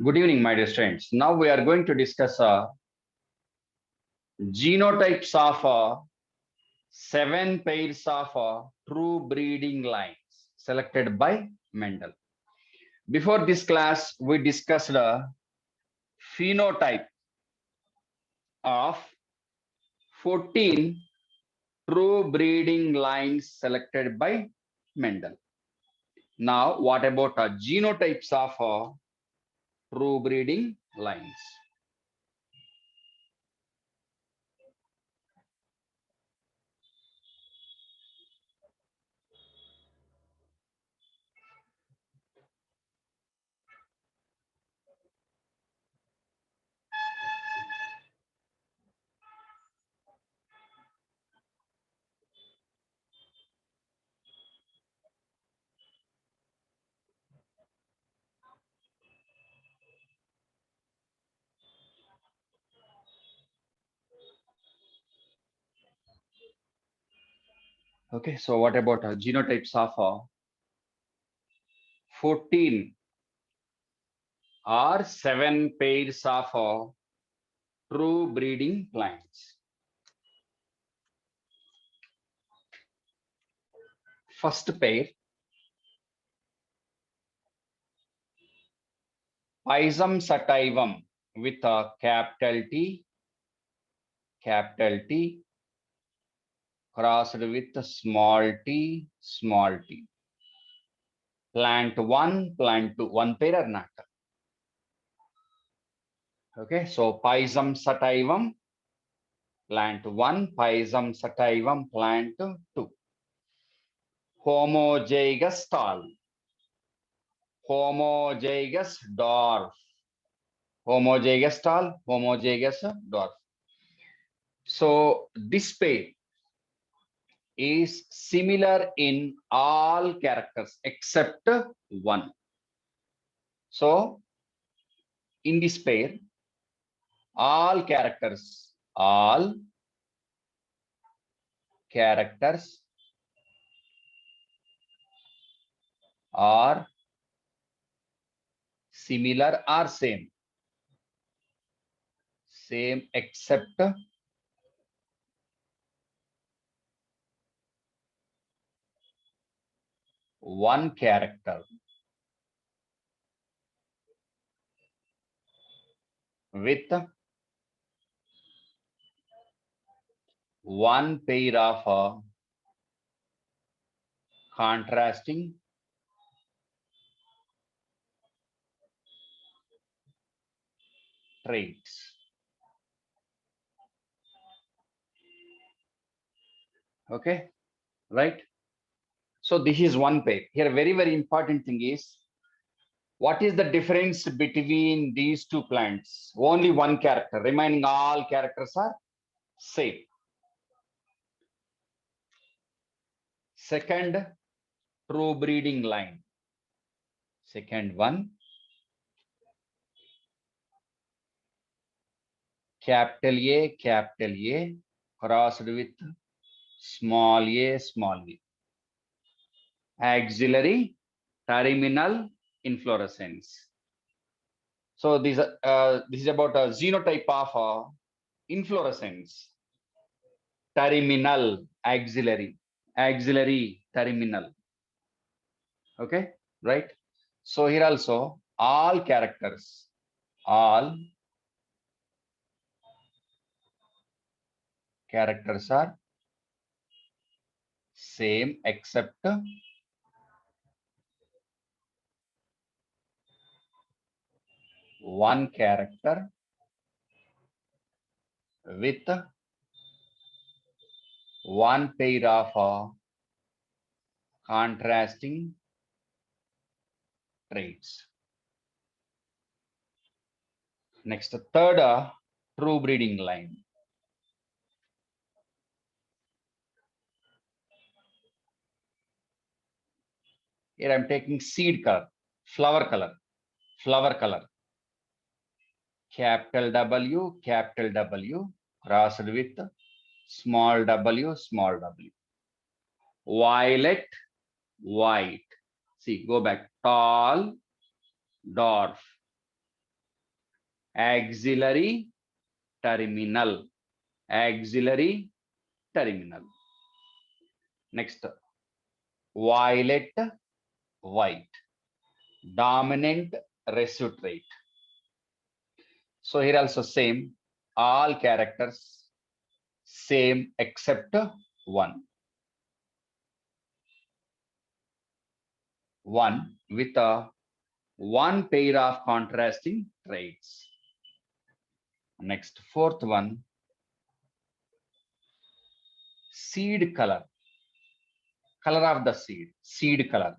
Good evening, my dear students. Now we are going to discuss genotypes of 7 pairs of true breeding lines selected by Mendel. Before this class, we discussed a phenotype of 14 true breeding lines selected by Mendel. Now, what about genotypes of true breeding lines? Okay, so what about genotypes of 14 or 7 pairs of true breeding lines? First pair, Pisum sativum with a capital T, crossed with small t. Plant 1, plant 2, one pair or not? Okay, so Pisum sativum, plant 1, Pisum sativum, plant 2. Homozygous tall, homozygous dwarf, homozygous tall, homozygous dwarf. So this pair is similar in all characters except one. So in this pair, all characters are similar or same except one character with one pair of contrasting traits. Okay, right? So this is one pair. Here, very important thing is, what is the difference between these two plants? Only one character, remaining all characters are same. Second true breeding line. Second one, capital A, crossed with small a. Axillary terminal inflorescence. So this is about a genotype of inflorescence. Terminal, axillary terminal. Okay, right? So here also all characters are same except one character with one pair of contrasting traits. Next, third true breeding line. Here I'm taking seed color, flower color. Capital W, crossed with small w. Violet, white. See, go back. Tall, dwarf. Auxiliary terminal. Auxiliary terminal. Next, violet, white. Dominant residue trait. So here also same, all characters same except one. One with a one pair of contrasting traits. Next, fourth one, seed color. Color of the seed, seed color.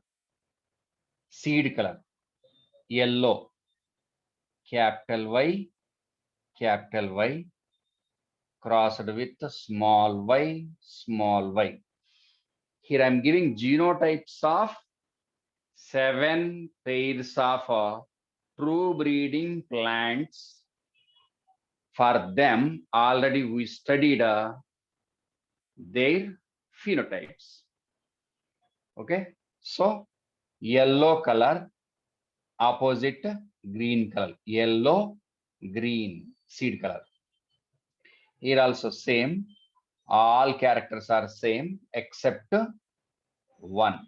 Seed color, yellow, capital Y, crossed with small y, small y. Here I'm giving genotypes of 7 pairs of true breeding plants. For them, already we studied their phenotypes. Okay, so yellow color opposite green color, yellow, green, seed color. Here also same, all characters are same except one.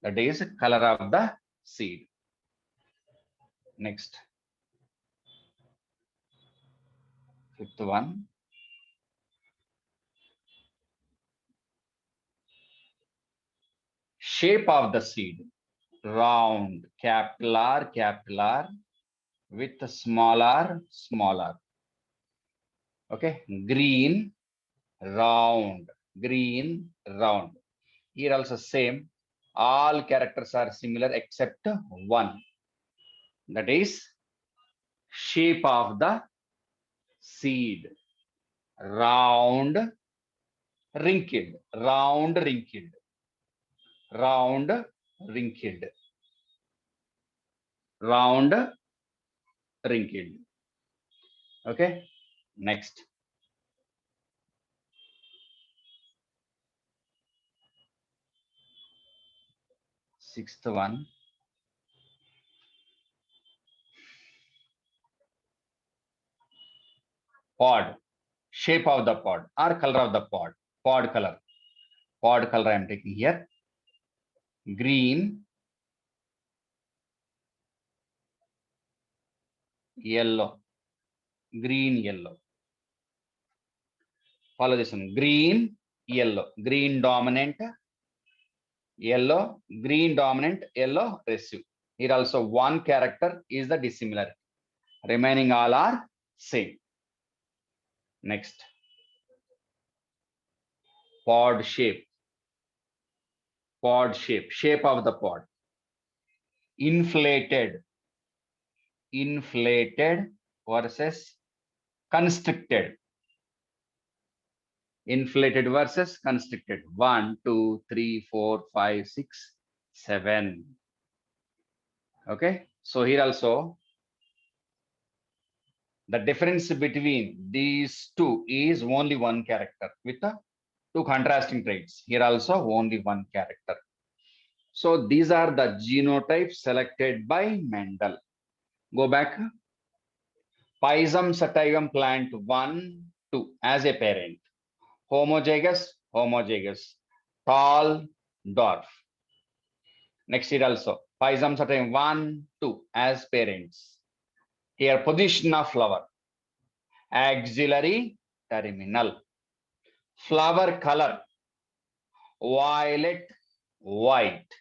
That is color of the seed. Next, fifth one. Shape of the seed, round, capital R, with small r, small r. Okay, green, round, green, round. Here also same, all characters are similar except one. That is shape of the seed, round, wrinkled, round, wrinkled, round, wrinkled, round, wrinkled. Okay, next. Sixth one. Pod, shape of the pod or color of the pod, pod color I am taking here. Green, yellow, green, yellow. Follow this one, green, yellow, green dominant, yellow, green dominant, yellow recessive. Here also one character is the dissimilar. Remaining all are same. Next, pod shape, shape of the pod. Inflated, versus constricted. Inflated versus constricted. 1, 2, 3, 4, 5, 6, 7. Okay, so here also the difference between these two is only one character with two contrasting traits. Here also only one character. So these are the genotypes selected by Mendel. Go back. Pisum sativum plant 1, 2 as a parent. Homozygous, tall, dwarf. Next here also, Pisum sativum 1, 2 as parents. Here position of flower, axillary terminal. Flower color, violet, white.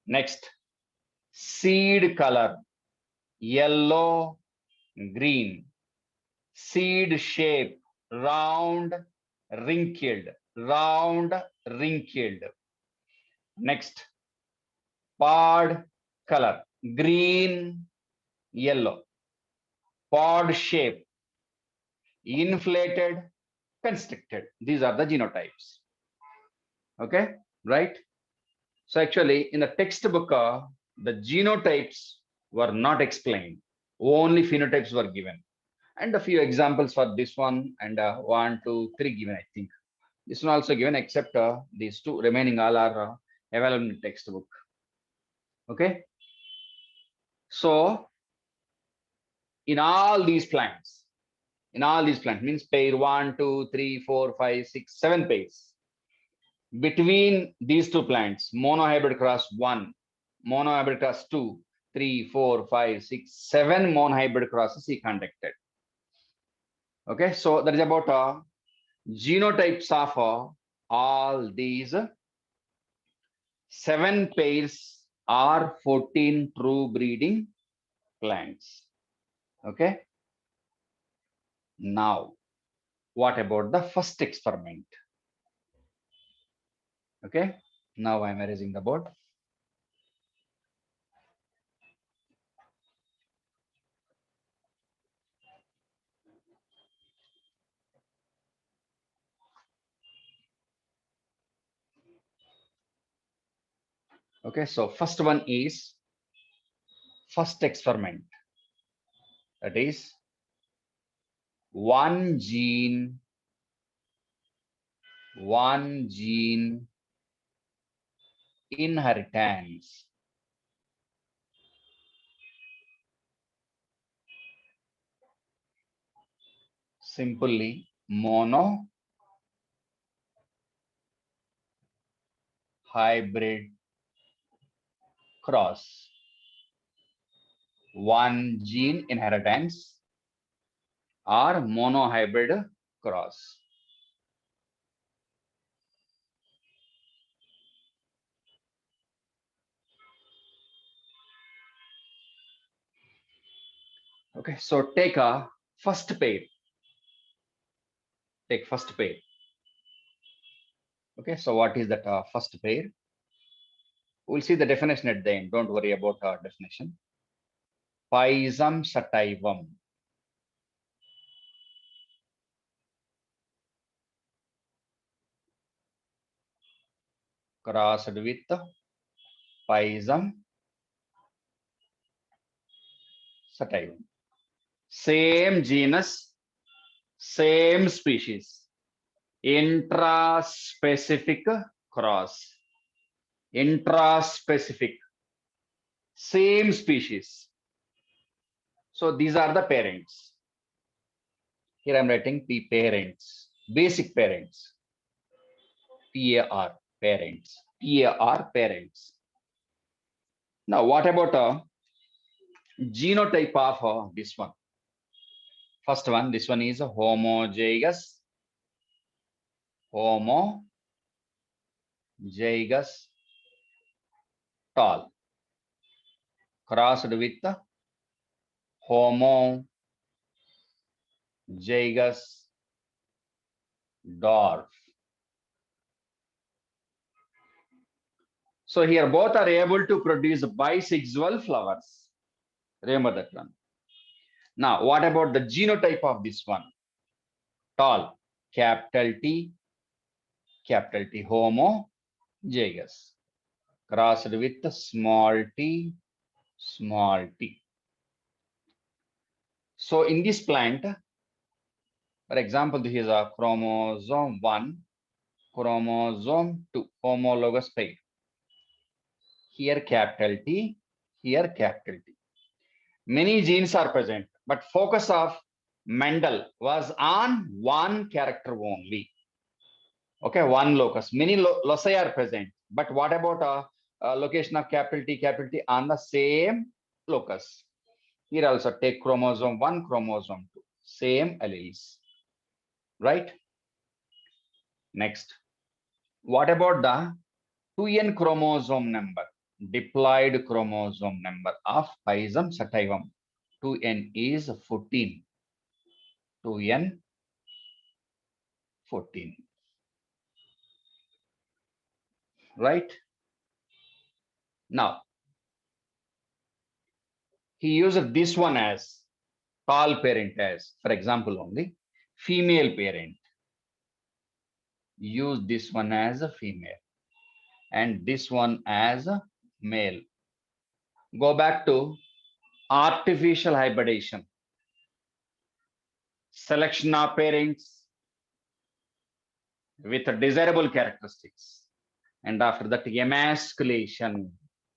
Next, seed color, yellow, green. Seed shape, round, wrinkled, Next, pod color, green, yellow. Pod shape, inflated, constricted. These are the genotypes. Okay, right? So actually in the textbook, the genotypes were not explained. Only phenotypes were given. And a few examples for this one and 1, 2, 3 given, I think. This one also given except these two remaining all are available in the textbook. Okay. So in all these plants, means pair 1, 2, 3, 4, 5, 6, 7 pairs. Between these two plants, monohybrid cross 1, monohybrid cross 2, 3, 4, 5, 6, 7 monohybrid crosses he conducted. Okay, so that is about genotypes of all these 7 pairs or 14 true breeding plants. Okay, now what about the first experiment? Okay, now I'm erasing the board. Okay, so first one is first experiment, that is one gene inheritance. Simply mono hybrid cross. One gene inheritance or monohybrid cross. Okay, so take a first pair. Take first pair. Okay, so what is that first pair? We'll see the definition at the end. Don't worry about our definition. Pisum sativum. Crossed with Pisum sativum. Same genus, same species. Intraspecific cross. Intraspecific. Same species. So these are the parents. Here I'm writing P parents. Basic parents. PAR parents. PAR parents. Now what about a genotype of this one? First one, this one is homozygous. Homozygous tall. Crossed with homozygous dwarf. So here both are able to produce bisexual flowers. Remember that one. Now, what about the genotype of this one? Tall, capital T, homozygous. Crossed with small t, small t. So in this plant, for example, this is a chromosome 1, chromosome 2, homologous pair. Here capital T, here capital T. Many genes are present, but focus of Mendel was on one character only. Okay, one locus. Many loci are present, but what about a location of capital T on the same locus? Here also take chromosome 1, chromosome 2, same alleles, right? Next, what about the 2n chromosome number, diploid chromosome number of Pisum sativum? 2n is 14. 2n 14, right? Now, he used this one as tall parent as, for example, only female parent. Use this one as a female and this one as a male. Go back to artificial hybridization. Selection of parents with desirable characteristics. And after that, emasculation.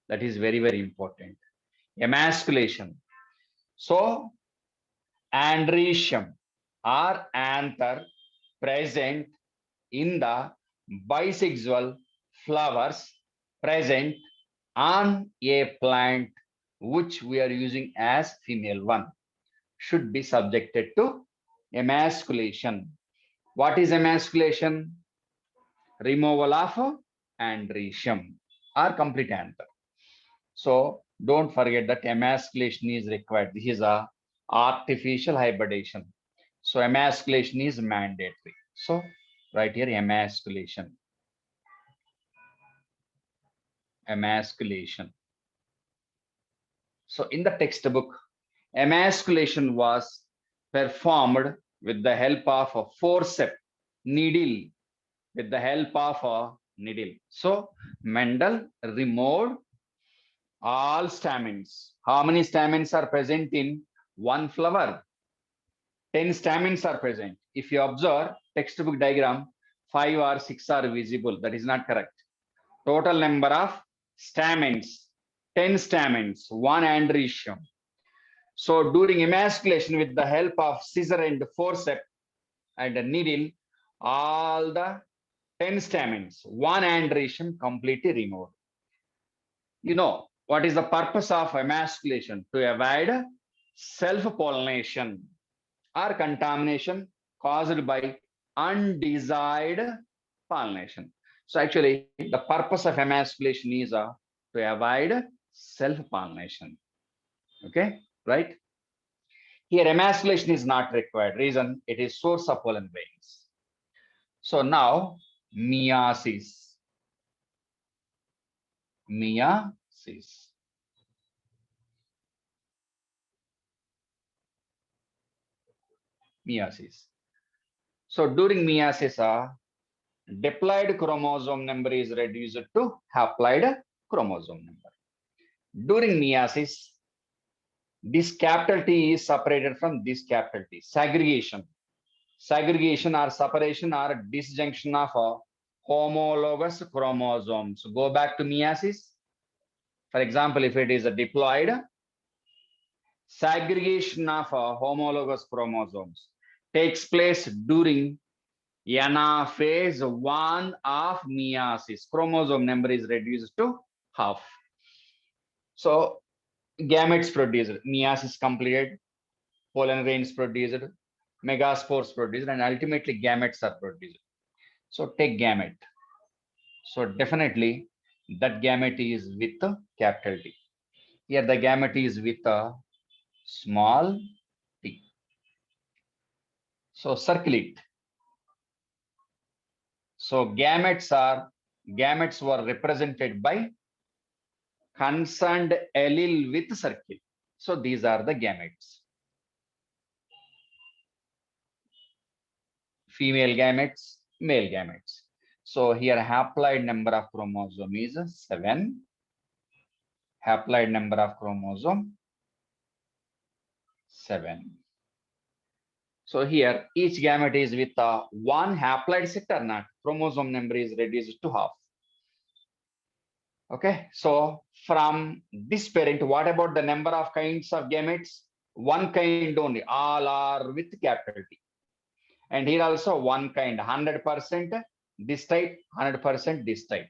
That is very, very important. emasculation. So androecium or anther present in the bisexual flowers present on a plant which we are using as female one should be subjected to emasculation. What is emasculation? Removal of androecium or complete anther. So don't forget that emasculation is required. This is a artificial hybridization. So emasculation is mandatory. So right here, emasculation. Emasculation. So in the textbook, emasculation was performed with the help of a forceps needle, with the help of a needle. So Mendel removed all stamens. How many stamens are present in one flower? 10 stamens are present. If you observe textbook diagram, 5 or 6 are visible. That is not correct. Total number of stamens, 10 stamens, 1 androecium. So during emasculation with the help of scissor and forceps and a needle, all the 10 stamens, 1 androecium completely removed. You know, what is the purpose of emasculation? To avoid self-pollination or contamination caused by undesired pollination. So actually, the purpose of emasculation is to avoid self-pollination. Okay, right? Here, emasculation is not required. Reason, it is source of pollen grains. So now, meiosis. Meiosis. Meiosis. So during meiosis, diploid chromosome number is reduced to haploid chromosome number. During meiosis, this capital T is separated from this capital T. Segregation. Segregation or separation or disjunction of homologous chromosomes. Go back to meiosis. For example, if it is a diploid, segregation of homologous chromosomes takes place during anaphase 1 of meiosis. Chromosome number is reduced to half. So gametes produced, meiosis completed, pollen grains produced, megaspores produced, and ultimately gametes are produced. So take gamete. So definitely that gamete is with a capital T. Here the gamete is with a small t. So circle it. So gametes were represented by concerned allele with circle. So these are the gametes. Female gametes, male gametes. So here haploid number of chromosome is 7. Haploid number of chromosome 7. So here each gamete is with one haploid set or not. Chromosome number is reduced to half. Okay, so from this parent, what about the number of kinds of gametes? One kind only, all are with capital T. And here also one kind, 100% this type, 100% this type.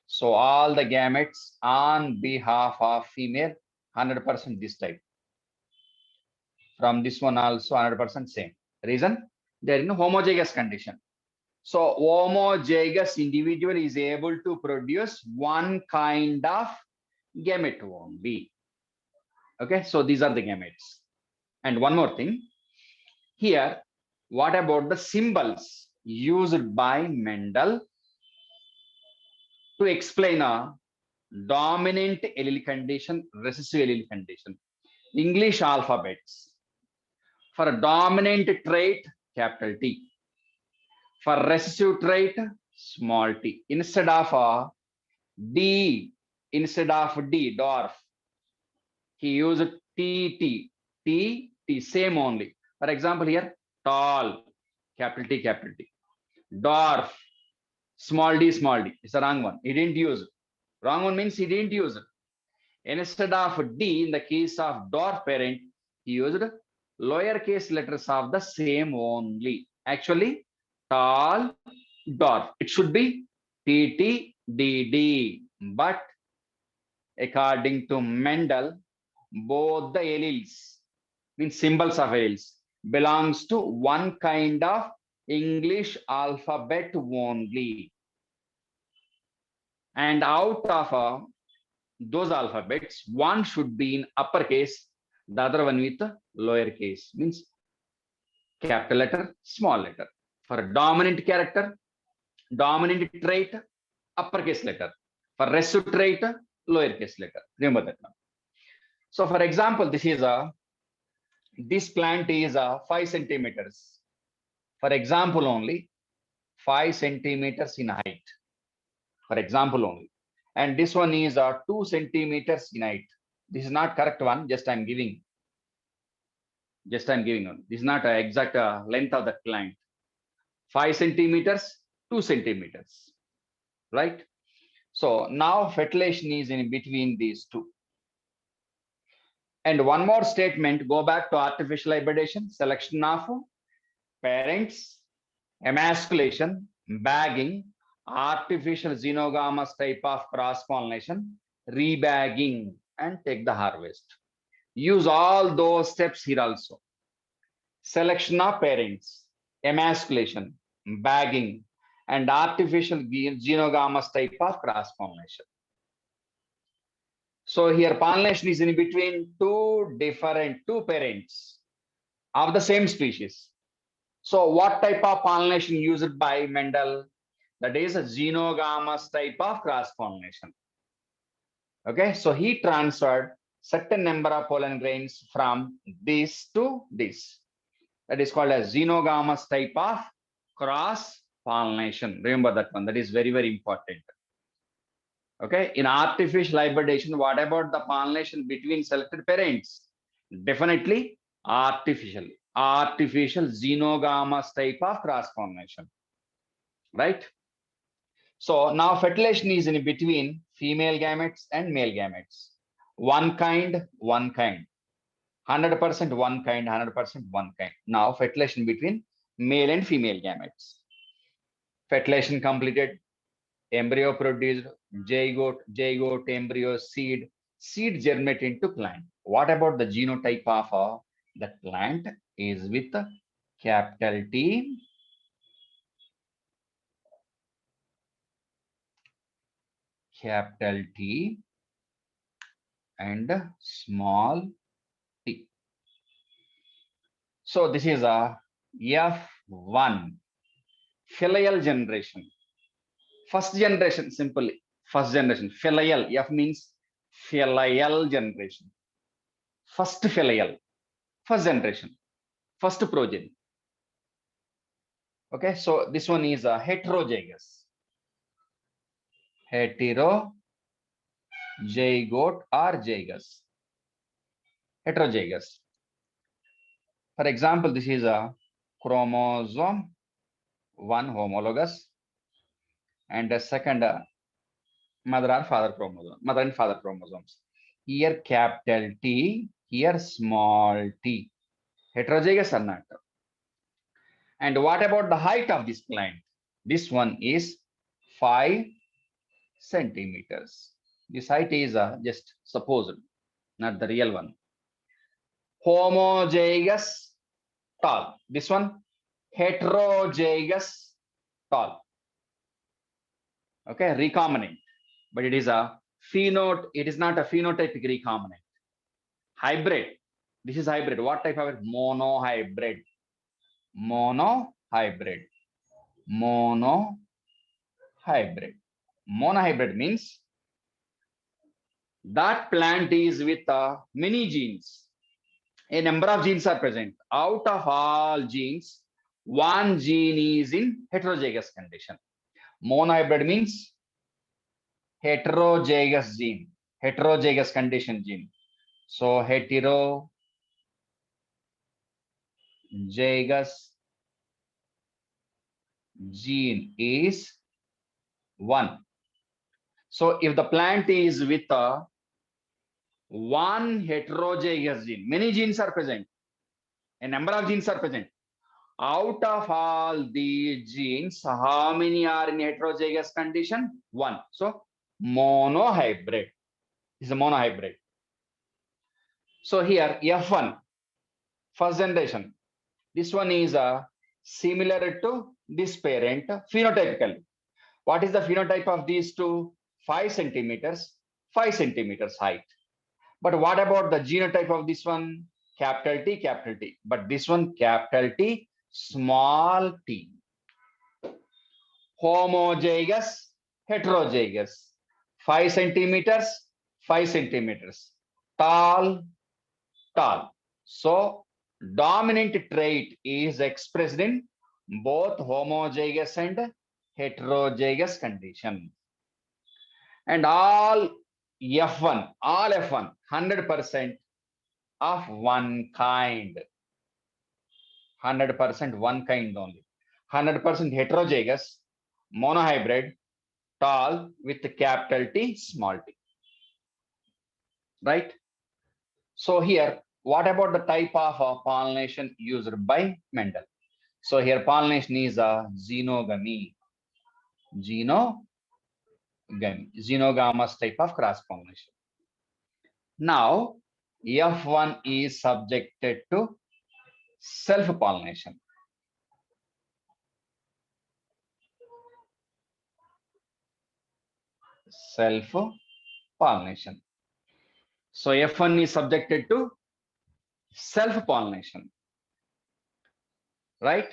So all the gametes on behalf of female, 100% this type. From this one also 100% same. Reason, they are in a homozygous condition. So homozygous individual is able to produce one kind of gamete only. Okay, so these are the gametes. And one more thing, here, what about the symbols used by Mendel to explain a dominant allele condition, recessive allele condition? English alphabets. For a dominant trait, capital T. For recessive trait, small t. Instead of a D, dwarf, he used TT, T, same only. For example, here, tall, capital T, capital T. Dwarf, small d, small d. It's the wrong one. He didn't use it. Wrong one means he didn't use it. Instead of D, in the case of dwarf parent, he used lowercase letters of the same only. Actually, tall, dwarf. It should be TTDD. But according to Mendel, both the alleles, means symbols of alleles, belongs to one kind of English alphabet only. And out of those alphabets, one should be in uppercase, the other one with lowercase, means capital letter, small letter. For dominant character, dominant trait, uppercase letter. For recessive trait, lowercase letter. Remember that now. So for example, this plant is 5 centimeters. For example only, 5 centimeters in height. For example only. And this one is 2 centimeters in height. This is not correct one, just I'm giving. Just I'm giving one. This is not exact length of the plant. 5 centimeters, 2 centimeters, right? So now fertilization is in between these two. And one more statement, go back to artificial hybridization, selection of parents, emasculation, bagging, artificial xenogamous type of cross-pollination, rebagging, and take the harvest. Use all those steps here also. Selection of parents, emasculation, bagging, and artificial xenogamous type of cross-pollination. So here pollination is in between two parents of the same species. So what type of pollination used by Mendel? That is a xenogamous type of cross-pollination. Okay, so he transferred certain number of pollen grains from this to this. That is called a xenogamous type of cross-pollination. Remember that one. That is very, very important. Okay, in artificial hybridization, what about the pollination between selected parents? Definitely artificial xenogamous type of cross-pollination, right? So now fertilization is in between female gametes and male gametes. One kind, 100% one kind, 100% one kind. Now fertilization between male and female gametes. Fertilization completed, embryo produced, zygote, embryo, seed germinate into plant. What about the genotype of the plant? Is with capital T, capital T, and small t. So this is a F1 filial generation. First generation, simply first generation. Filial, F means filial generation. First filial, first generation, first progeny. Okay, so this one is a heterozygous. Heterozygote or zygous. Heterozygous. For example, this is a chromosome 1 homologous and a second mother and father chromosomes. Here capital T, here small t. Heterozygous or not? And what about the height of this plant? This one is 5 centimeters. This height is just supposed, not the real one. Homozygous tall. This one heterozygous tall. Okay, recombinant, but it is a phenotype. It is not a phenotypic recombinant. Hybrid. This is hybrid. What type of it? Monohybrid. Monohybrid. Monohybrid. Monohybrid means that plant is with many genes. A number of genes are present. Out of all genes, one gene is in heterozygous condition. Monohybrid means heterozygous gene, heterozygous condition gene. So heterozygous gene is 1. So if the plant is with one heterozygous gene. Many genes are present. A number of genes are present. Out of all the genes, how many are in heterozygous condition? One. So monohybrid is a monohybrid. So here F1, first generation. This one is similar to this parent phenotypically. What is the phenotype of these two? 5 centimeters, 5 centimeters height. But what about the genotype of this one? Capital T, capital T. But this one, capital T, small t. Homozygous, heterozygous. 5 centimeters, 5 centimeters. Tall, tall. So, dominant trait is expressed in both homozygous and heterozygous condition. And all F1, 100% of one kind. 100% one kind only. 100% heterozygous, monohybrid, tall with capital T, small t. Right? So here, what about the type of pollination used by Mendel? So here pollination is a xenogamy. Xenogamous type of cross pollination. Now, F1 is subjected to self-pollination. Self-pollination. So F1 is subjected to self-pollination, right?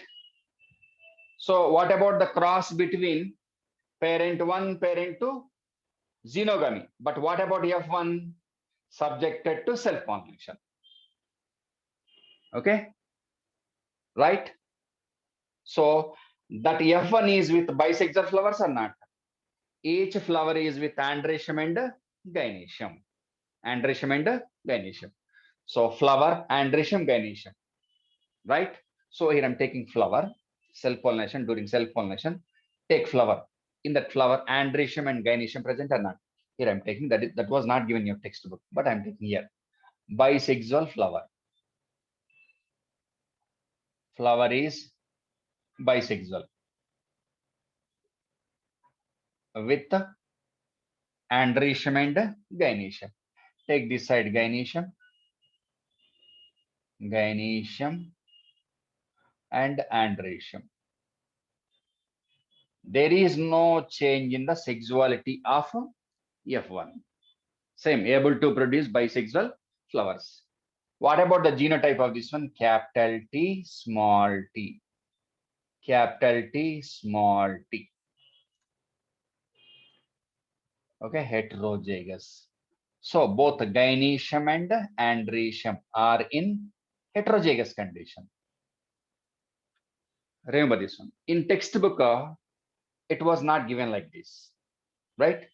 So what about the cross between parent 1, parent 2? Xenogamy. But what about F1? Subjected to self-pollination. Okay, right? So that F1 is with bisexual flowers or not? Each flower is with androecium and gynoecium. Androecium and gynoecium. So flower, androecium, gynoecium, right? So here I'm taking flower, self-pollination. During self-pollination, take flower. In that flower, androecium and gynoecium present or not? Here I'm taking that. That was not given in your textbook, but I'm taking here. Bisexual flower. Flower is bisexual with androecium and gynoecium. Take this side, gynoecium, and androecium. There is no change in the sexuality of F1. Same, able to produce bisexual flowers. What about the genotype of this one? Capital T, small t. Capital T, small t. Okay, heterozygous. So both gynoecium and androecium are in heterozygous condition. Remember this one. In textbook, it was not given like this, right?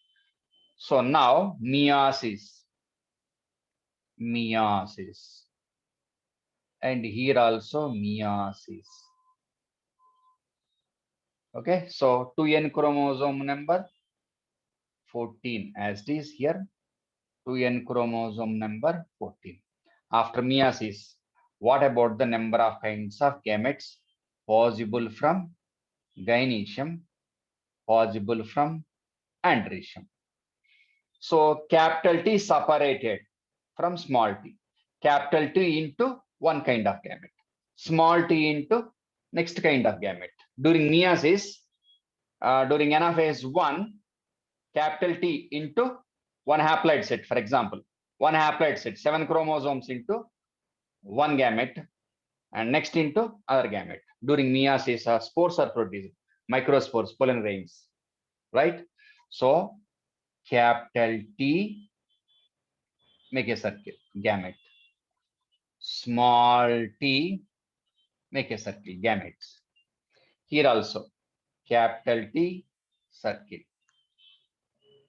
So now meiosis. And here also meiosis. Okay, so 2n chromosome number 14 as it is here. 2n chromosome number 14. After meiosis, what about the number of kinds of gametes possible from gynoecium, possible from androecium? So capital T separated from small t. Capital T into one kind of gamete. Small t into next kind of gamete. During meiosis, during anaphase 1, capital T into one haploid set, for example. One haploid set, 7 chromosomes into one gamete, and next into other gamete. During meiosis, spores are produced, microspores, pollen grains, right? So capital T, make a circle, gamete. Small t, make a circle, gametes. Here also, capital T, circle.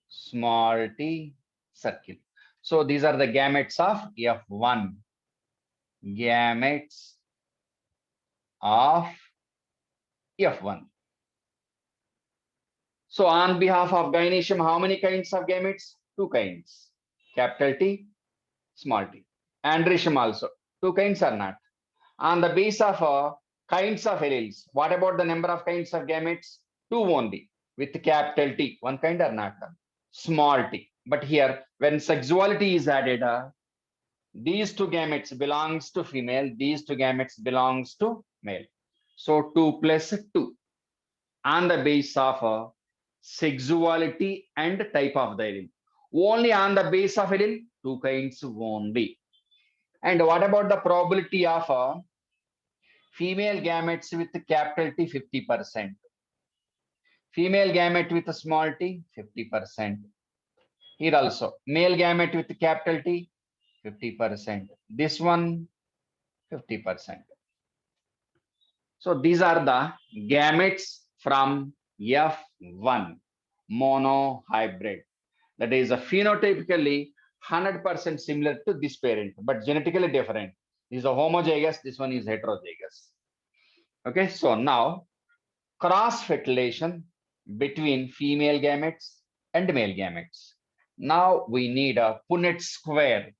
Small t, circle. So these are the gametes of F1. Gametes of F1. So on behalf of gynoecium, how many kinds of gametes? 2 kinds. Capital T, small t. Androecium also. Two kinds are not. On the base of kinds of alleles, what about the number of kinds of gametes? Two only with capital T. One kind are not. Small t. But here, when sexuality is added, these two gametes belongs to female, these two gametes belongs to male. So 2 plus 2 on the base of sexuality and type of the allele. Only on the base of allele, two kinds only. And what about the probability of female gametes with capital T? 50%. Female gamete with a small t? 50%. Here also, male gamete with capital T? 50%. This one, 50%. So these are the gametes from F1 monohybrid. That is a phenotypically 100% similar to this parent, but genetically different. This is a homozygous, this one is heterozygous. Okay, so now cross fertilization between female gametes and male gametes. Now we need a Punnett square.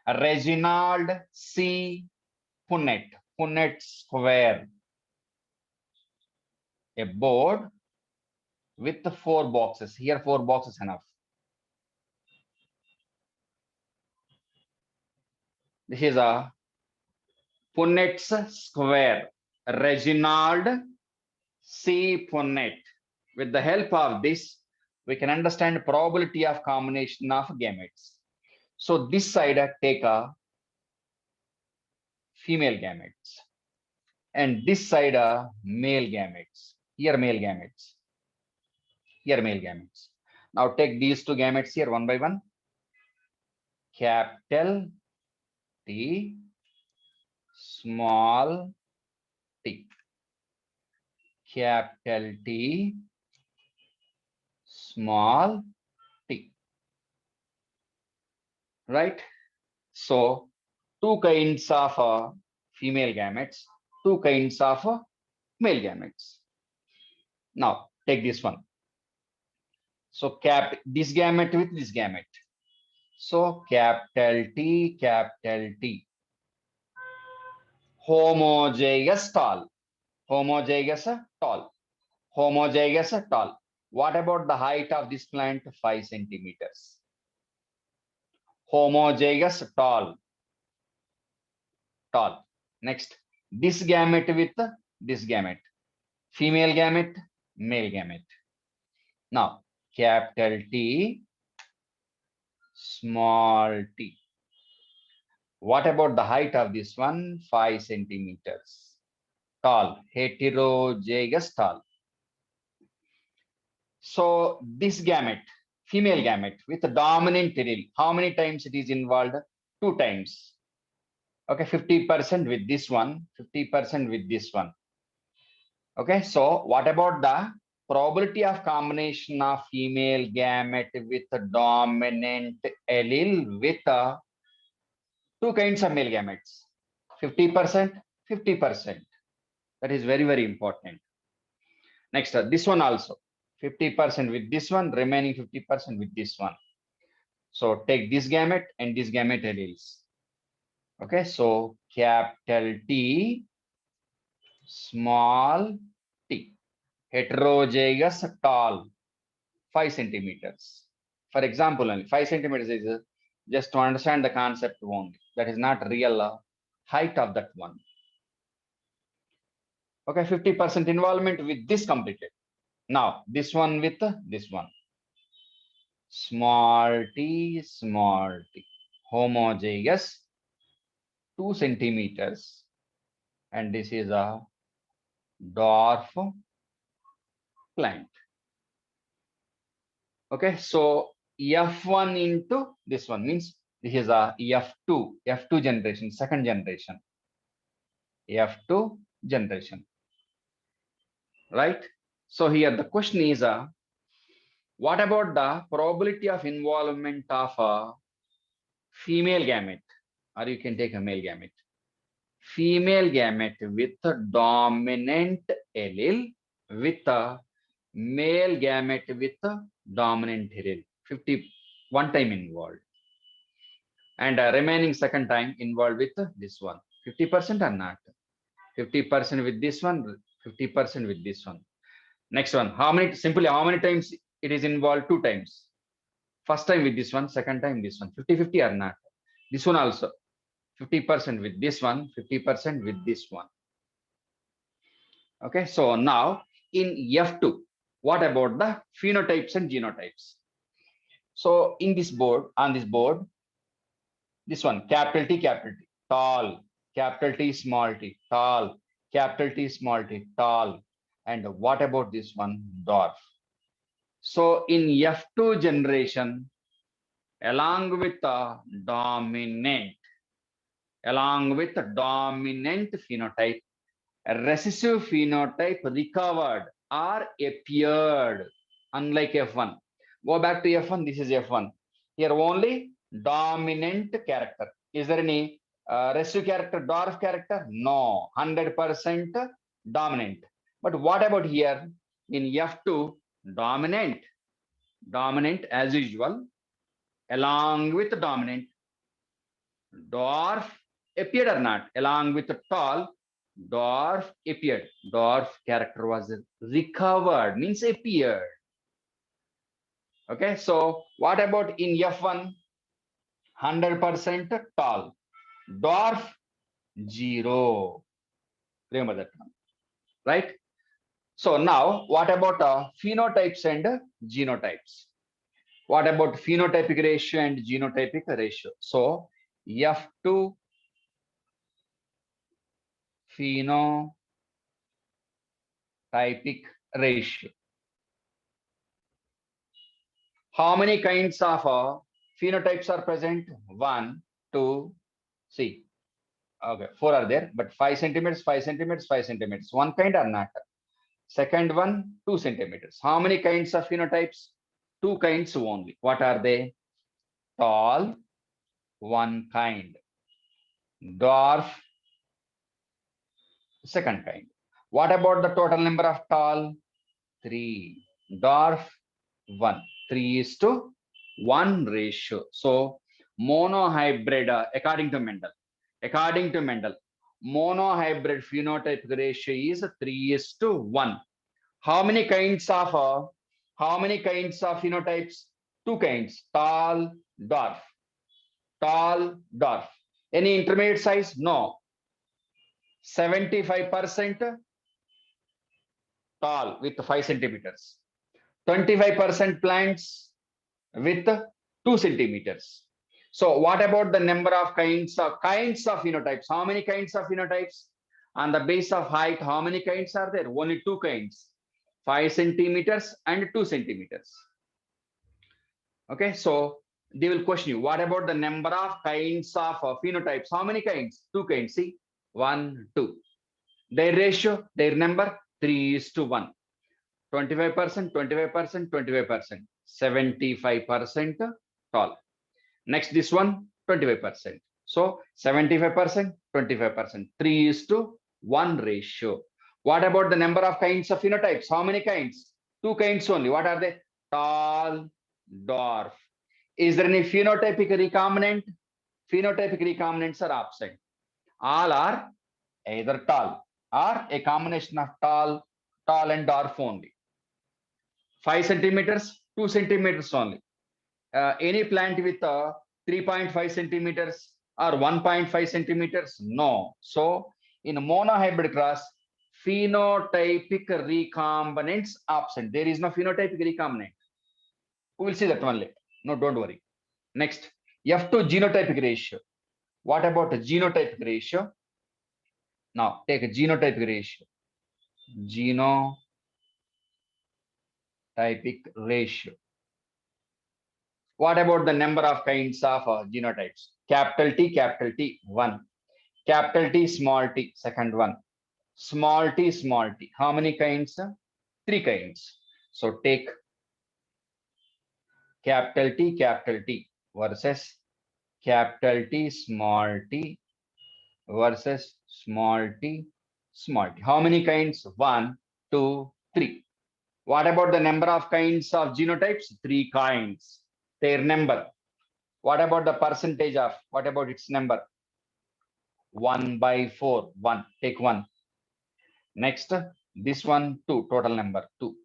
Reginald C. Punnett square. A board with the 4 boxes. Here 4 boxes enough. This is a Punnett's square. Reginald C. Punnett. With the help of this, we can understand probability of combination of gametes. So this side take a female gametes, and this side male gametes. Here male gametes. Here male gametes. Now take these two gametes here one by one. Capital T, small t. Capital T, small t. Right? So two kinds of female gametes, two kinds of male gametes. Now take this one. So this gamete with this gamete. So capital T, homozygous tall, homozygous tall, homozygous tall. What about the height of this plant? 5 centimeters. Homozygous tall, tall. Next, this gamete with this gamete, female gamete, male gamete. Now, capital T, small t. What about the height of this one? 5 centimeters. Tall, heterozygous tall. So this gamete, female gamete with a dominant allele, how many times it is involved? 2 times. Okay, 50% with this one, 50% with this one. Okay, so what about the probability of combination of female gamete with a dominant allele with 2 kinds of male gametes? 50%, 50%. That is very, very important. Next, this one also. 50% with this one, remaining 50% with this one. So take this gamete and this gamete alleles. Okay, so capital T, small t, heterozygous tall, 5 centimeters. For example, only 5 centimeters is just to understand the concept only. That is not real height of that one. Okay, 50% involvement with this completed. Now, this one with this one. Small t, homozygous, 2 centimeters. And this is a dwarf plant. Okay, so F1 into this one means this is a F2 generation, second generation. F2 generation. Right? So here the question is what about the probability of involvement of a female gamete, or you can take a male gamete. Female gamete with a dominant allele with a male gamete with a dominant allele. 50 one time involved. and remaining second time involved with this one. 50% or not? 50% with this one, 50% with this one. Next one, how many times it is involved? Two times. First time with this one, second time this one. 50-50 or not? This one also. 50% with this one, 50% with this one. Okay, so now in F2, what about the phenotypes and genotypes? So in this board, on this board, this one, capital T, tall, capital T, small t, tall, capital T, small t, tall. And what about this one, dwarf? So in F2 generation, along with the dominant phenotype, a recessive phenotype recovered or appeared, unlike F1. Go back to F1, this is F1. Here only dominant character. Is there any recessive character, dwarf character? No, 100% dominant. But what about here in F2, dominant as usual, along with dominant, dwarf appeared or not, along with tall, dwarf appeared. Dwarf character was recovered, means appeared. Okay, so what about in F1? 100% tall, dwarf 0. Remember that one, right? So now what about phenotypes and genotypes? What about phenotypic ratio and genotypic ratio? So F2 phenotypic ratio. How many kinds of phenotypes are present? 1, 2, see. Okay, 4 are there, but 5 centimeters, 5 centimeters, 5 centimeters. One kind or not? Second one, 2 centimeters. How many kinds of phenotypes? 2 kinds only. What are they? Tall, one kind. Dwarf, second kind. What about the total number of tall? 3. Dwarf, 1. 3:1 ratio. So monohybrid, according to Mendel, monohybrid phenotypic ratio is 3:1. How many kinds of phenotypes? 2 kinds, tall, dwarf. Any intermediate size? No. 75% tall with 5 centimeters. 25% plants with 2 centimeters. So what about the number of kinds of phenotypes? How many kinds of phenotypes? On the base of height, how many kinds are there? Only 2 kinds, 5 centimeters and 2 centimeters. Okay, so they will question you, what about the number of kinds of phenotypes? How many kinds? 2 kinds. See, 1, 2. Their ratio, their number, 3:1. 25%, 25%, 25%, 75% tall. Next, this one, 25%. So 75%, 25%, 3:1 ratio. What about the number of kinds of phenotypes? How many kinds? 2 kinds only. What are they? Tall, dwarf. Is there any phenotypic recombinant? Phenotypic recombinants are absent. All are either tall or a combination of tall and dwarf only. 5 centimeters, 2 centimeters only. Any plant with 3.5 centimeters or 1.5 centimeters? No. So in monohybrid cross, phenotypic recombinants absent. There is no phenotypic recombinant. We will see that one later. No, don't worry. Next, F2 genotypic ratio. What about the genotypic ratio? Now take a genotypic ratio. Genotypic ratio. What about the number of kinds of genotypes? Capital T, 1. Capital T, small t, second one. Small t. How many kinds? 3 kinds. So take capital T versus capital T, small t versus small t. How many kinds? 1, 2, 3. What about the number of kinds of genotypes? 3 kinds. Their number What about the percentage of, what about its number? 1 by 4, 1, take 1. Next, this one, 2, total number 2.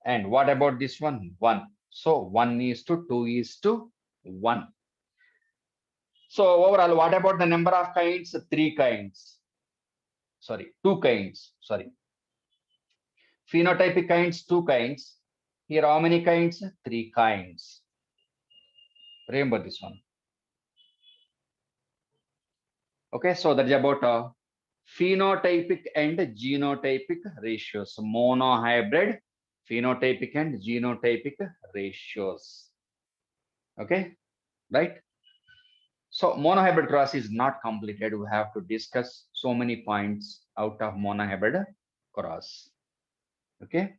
And what about this one? 1. So 1 is to 2 is to 1. So overall, what about the number of kinds? 3 kinds. Sorry, 2 kinds. Sorry. Phenotypic kinds, 2 kinds. Here, how many kinds? 3 kinds. Remember this one. Okay, so that's about phenotypic and genotypic ratios. Monohybrid, phenotypic and genotypic ratios. Okay, right? So monohybrid cross is not completed. We have to discuss so many points out of monohybrid cross. Okay.